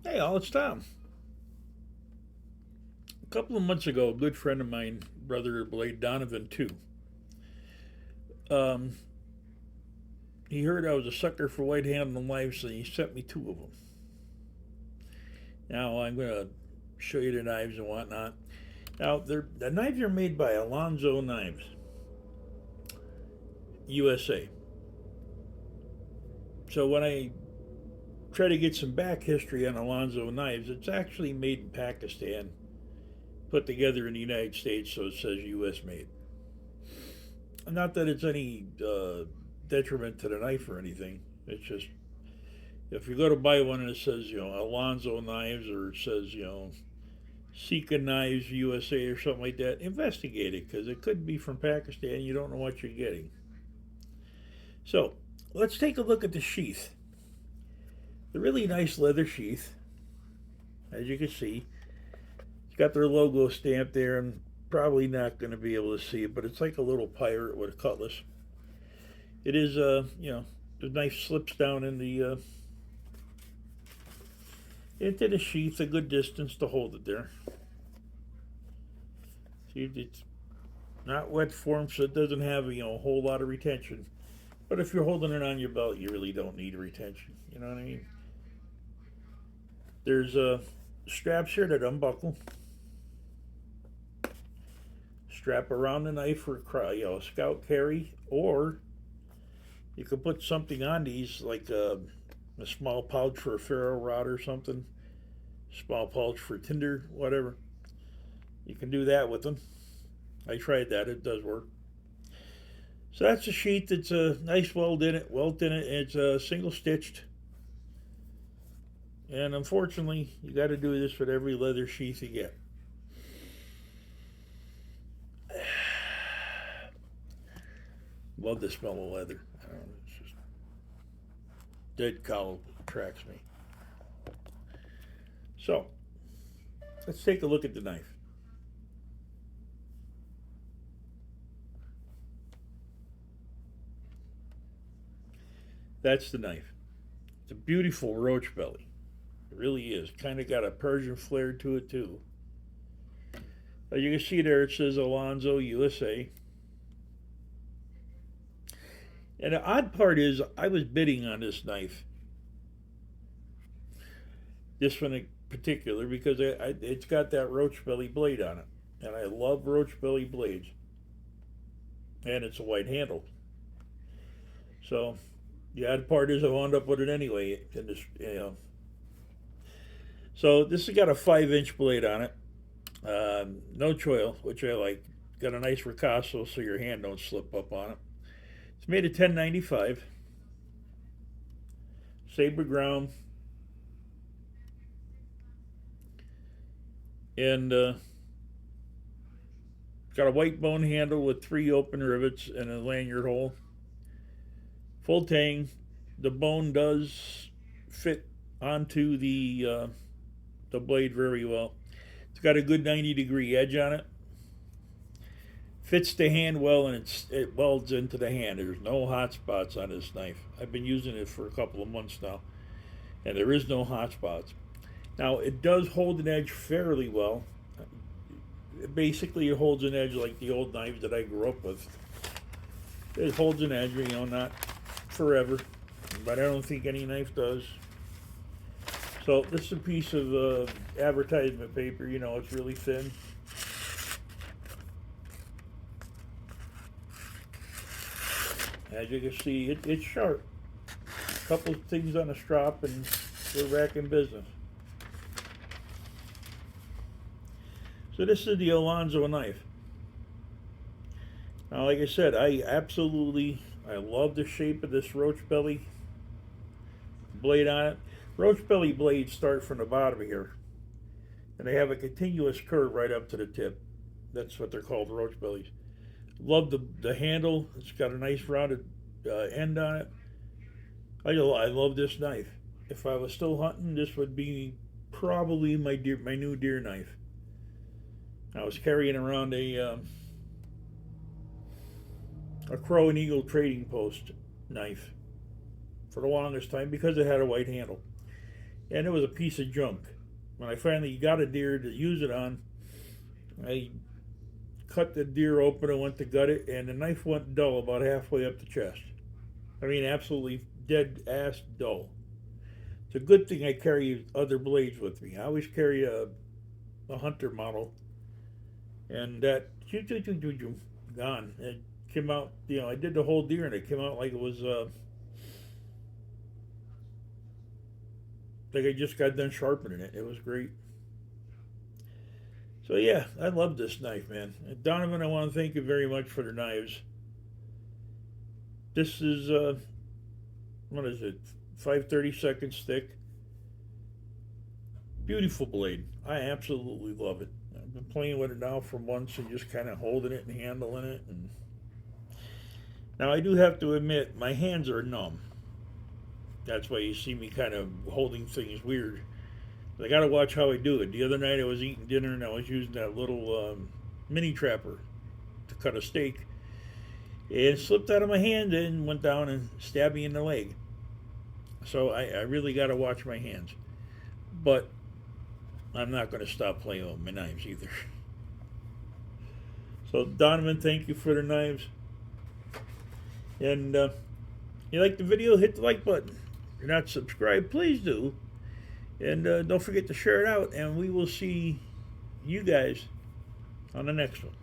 Hey, all, it's Tom. A couple of months ago, a good friend of mine, brother Blade Donovan, too, um, he heard I was a sucker for white handled knives, so he sent me two of them. Now, I'm going to show you the knives and whatnot. Now, the knives are made by Alonso Knives, USA. So when I try to get some back history on Alonso Knives, it's actually made in Pakistan, put together in the United States, so it says US made. Not that it's any detriment to the knife or anything. It's just if you go to buy one and it says Alonso knives or it says Sika knives USA or something like that, investigate it because it could be from Pakistan. You don't know what you're getting. So let's take a look at the sheath. The really nice leather sheath, as you can see, it's got their logo stamped there. And probably not going to be able to see it, but it's like a little pirate with a cutlass. It is, the knife slips down in the into the sheath a good distance to hold it there. See, it's not wet form, so it doesn't have a whole lot of retention. But if you're holding it on your belt, you really don't need retention. You know what I mean? There's straps here that unbuckle. Strap around the knife for scout carry, or you could put something on these like a small pouch for a ferro rod or something, small pouch for tinder, whatever. You can do that with them. I tried that; it does work. So that's a sheath. It's a nice welt in it. It's single stitched. And unfortunately, you got to do this with every leather sheath you get. Love the smell of leather. I don't know, it's just dead cow attracts me. So let's take a look at the knife. That's the knife. It's a beautiful roach belly. It really is. Kind of got a Persian flair to it too. You can see there it says Alonso USA. And the odd part is I was bidding on this knife, this one in particular, because it's got that roach belly blade on it. And I love roach belly blades. And it's a white handle. So the odd part is I wound up with it anyway. In this. So this has got a 5-inch blade on it. No choil, which I like. Got a nice ricasso so your hand don't slip up on it. It's made of 1095. Saber ground. And got a white bone handle with 3 open rivets and a lanyard hole. Full tang. The bone does fit onto the blade very well. It's got a good 90-degree edge on it. Fits the hand well, and it welds into the hand. There's no hot spots on this knife. I've been using it for a couple of months now, and there is no hot spots. Now, it does hold an edge fairly well. Basically, it holds an edge like the old knives that I grew up with. It holds an edge, not forever, but I don't think any knife does. So this is a piece of advertisement paper. It's really thin. As you can see, it's sharp. A couple of things on the strap, and we're back in business. So this is the Alonso knife. Now, like I said, I love the shape of this roach belly blade on it. Roach belly blades start from the bottom here, and they have a continuous curve right up to the tip. That's what they're called, roach bellies. Love the handle. It's got a nice rounded end on it. I love this knife. If I was still hunting, this would be probably my new deer knife. I was carrying around a crow and eagle trading post knife for the longest time because it had a white handle. and it was a piece of junk. When I finally got a deer to use it on, I cut the deer open and went to gut it, and the knife went dull about halfway up the chest. I mean, absolutely dead ass dull. It's a good thing I carry other blades with me. I always carry a hunter model, and that gone. It came out, I did the whole deer, and it came out like it was like I just got done sharpening it. It was great. So yeah, I love this knife, man. Donovan, I want to thank you very much for the knives. This is what is it? 5/32 thick. Beautiful blade. I absolutely love it. I've been playing with it now for months and just kind of holding it and handling it. And now I do have to admit, my hands are numb. That's why you see me kind of holding things weird. I got to watch how I do it. The other night I was eating dinner and I was using that little mini trapper to cut a steak. It slipped out of my hand and went down and stabbed me in the leg. So I really got to watch my hands. But I'm not going to stop playing with my knives either. So Donovan, thank you for the knives. And you like the video, hit the like button. If you're not subscribed, please do. And don't forget to share it out. And we will see you guys on the next one.